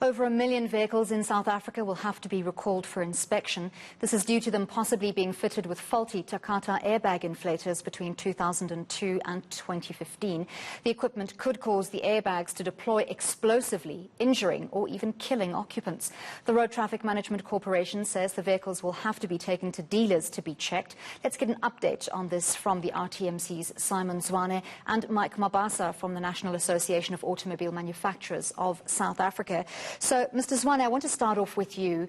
Over 1 million vehicles in South Africa will have to be recalled for inspection. This is due to them possibly being fitted with faulty Takata airbag inflators between 2002 and 2015. The equipment could cause the airbags to deploy explosively, injuring or even killing occupants. The Road Traffic Management Corporation says the vehicles will have to be taken to dealers to be checked. Let's get an update on this from the RTMC's Simon Zwane and Mike Mabasa from the National Association of Automobile Manufacturers of South Africa. So, Mr. Zwane, I want to start off with you.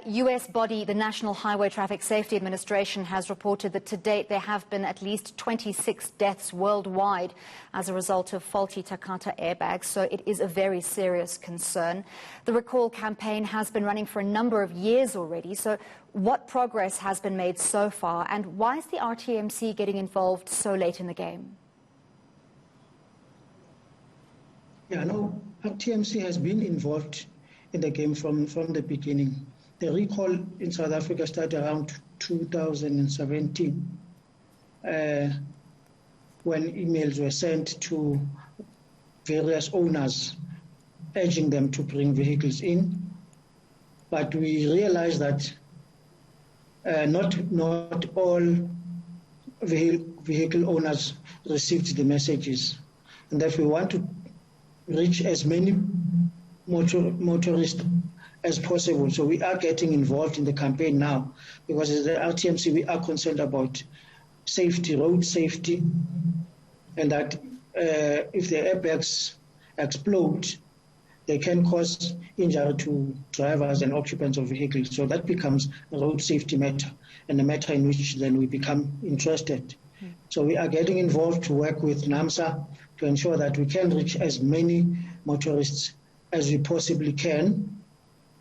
US body, the National Highway Traffic Safety Administration, has reported that to date there have been at least 26 deaths worldwide as a result of faulty Takata airbags, so it is a very serious concern. The recall campaign has been running for a number of years already, so what progress has been made so far, and why is the RTMC getting involved so late in the game? Yeah, no, RTMC has been involved in the game from the beginning. The recall in South Africa started around 2017 when emails were sent to various owners urging them to bring vehicles in. But we realized that not all vehicle owners received the messages, and that we want to reach as many motorists as possible. So we are getting involved in the campaign now, because as the RTMC we are concerned about safety, road safety, and that if the airbags explode, they can cause injury to drivers and occupants of vehicles. So that becomes a road safety matter, and a matter in which then we become interested. So we are getting involved to work with NAMSA to ensure that we can reach as many motorists as we possibly can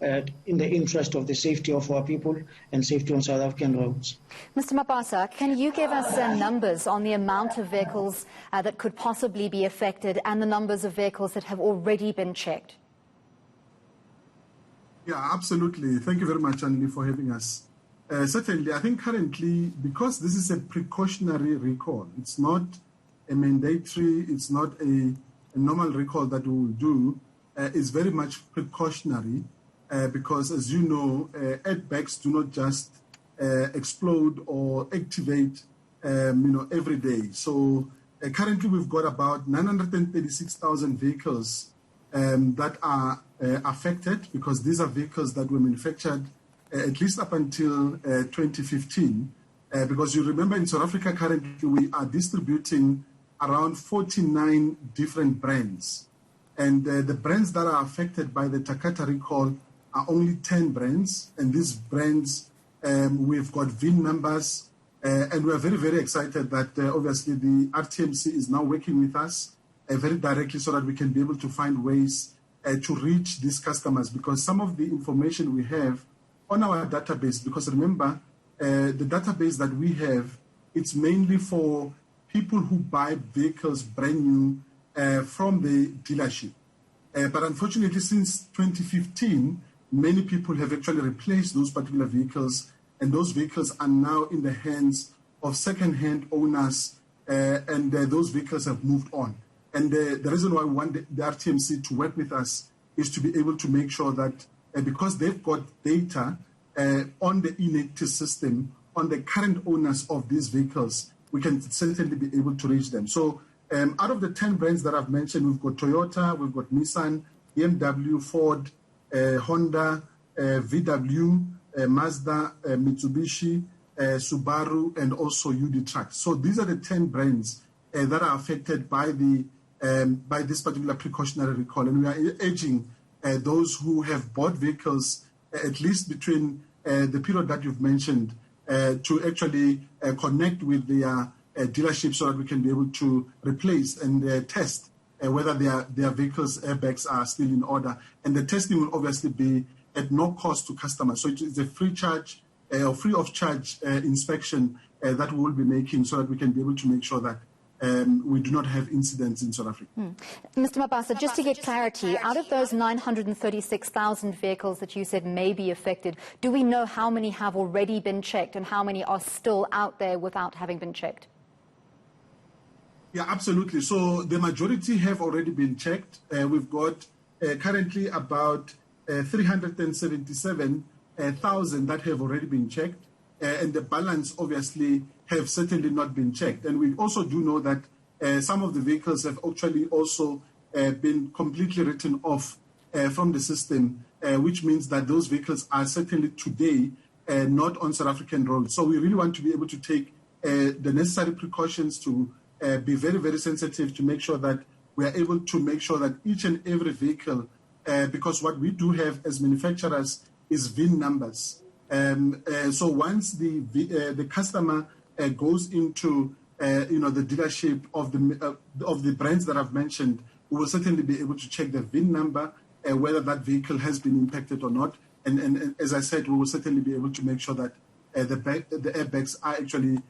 in the interest of the safety of our people and safety on South African roads. Mr. Mabasa, can you give us numbers on the amount of vehicles that could possibly be affected and the numbers of vehicles that have already been checked? Yeah, absolutely. Thank you very much, Anli, for having us. Certainly, I think currently, because this is a precautionary recall, it's not a mandatory, it's not a normal recall that we will do, it's very much precautionary because, as you know, airbags do not just explode or activate every day. So currently we've got about 936,000 vehicles that are affected, because these are vehicles that were manufactured at least up until 2015, because you remember in South Africa currently we are distributing around 49 different brands, and the brands that are affected by the Takata recall are only 10 brands, and these brands we've got VIN numbers, and we're very, very excited that obviously the RTMC is now working with us very directly so that we can be able to find ways to reach these customers, because some of the information we have on our database, because remember, the database that we have, it's mainly for people who buy vehicles brand new from the dealership. But unfortunately, since 2015, many people have actually replaced those particular vehicles, and those vehicles are now in the hands of second-hand owners, and those vehicles have moved on. And the reason why we want the RTMC to work with us is to be able to make sure that because they've got data on the eNCA system, on the current owners of these vehicles, we can certainly be able to reach them. So out of the 10 brands that I've mentioned, we've got Toyota, we've got Nissan, BMW, Ford, Honda, VW, Mazda, Mitsubishi, Subaru, and also UD Trucks. So these are the 10 brands that are affected by this particular precautionary recall, and we are urging those who have bought vehicles at least between the period that you've mentioned to actually connect with their dealership so that we can be able to replace and test whether their vehicles' airbags are still in order. And the testing will obviously be at no cost to customers. So it's a free charge or free of charge inspection that we will be making so that we can be able to make sure that we do not have incidents in South Africa. Mr. Mabasa, just to get clarity, out of those 936,000 vehicles that you said may be affected, do we know how many have already been checked and how many are still out there without having been checked? Yeah, absolutely. So the majority have already been checked. We've got currently about 377,000 that have already been checked, and the balance obviously have certainly not been checked. And we also do know that some of the vehicles have actually also been completely written off from the system, which means that those vehicles are certainly today not on South African roads. So we really want to be able to take the necessary precautions to be very, very sensitive to make sure that we are able to make sure that each and every vehicle, because what we do have as manufacturers is VIN numbers. So once the customer goes into the dealership of the brands that I've mentioned, we will certainly be able to check the VIN number, whether that vehicle has been impacted or not. And as I said, we will certainly be able to make sure that the airbags are actually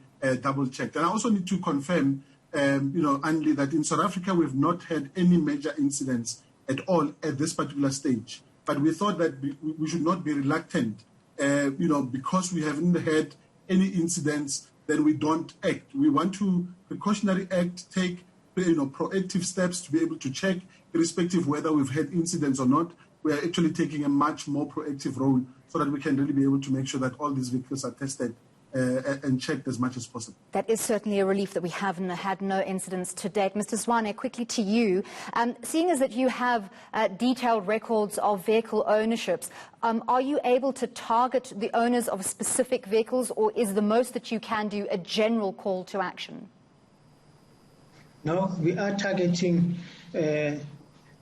double checked. And I also need to confirm, Anli, that in South Africa we've not had any major incidents at all at this particular stage. But we thought that we should not be reluctant, because we haven't had any incidents, then we don't act. We want to precautionary act, take proactive steps to be able to check, irrespective whether we've had incidents or not. We are actually taking a much more proactive role so that we can really be able to make sure that all these vehicles are tested and checked as much as possible. That is certainly a relief that we haven't had no incidents to date. Mr. Zwane, quickly to you. Seeing as that you have detailed records of vehicle ownerships, are you able to target the owners of specific vehicles, or is the most that you can do a general call to action? No, we are targeting the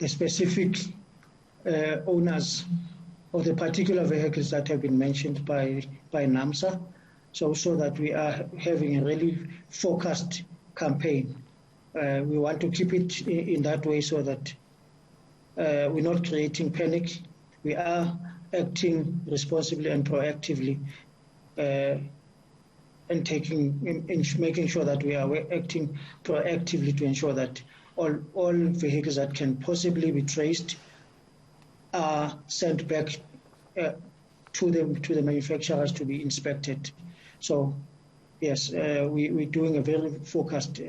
specific owners of the particular vehicles that have been mentioned by NAMSA, so that we are having a really focused campaign. We want to keep it in that way so that we're not creating panic. We are acting responsibly and proactively, and making sure that we are acting proactively to ensure that all vehicles that can possibly be traced are sent back to the manufacturers to be inspected. So, yes, we're doing a very focused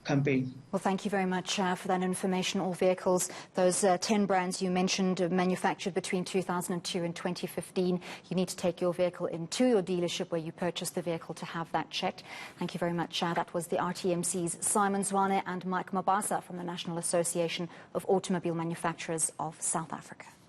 campaign. Well, thank you very much for that information. All vehicles, those 10 brands you mentioned, manufactured between 2002 and 2015. You need to take your vehicle into your dealership where you purchased the vehicle to have that checked. Thank you very much. That was the RTMC's Simon Zwane and Mike Mabasa from the National Association of Automobile Manufacturers of South Africa.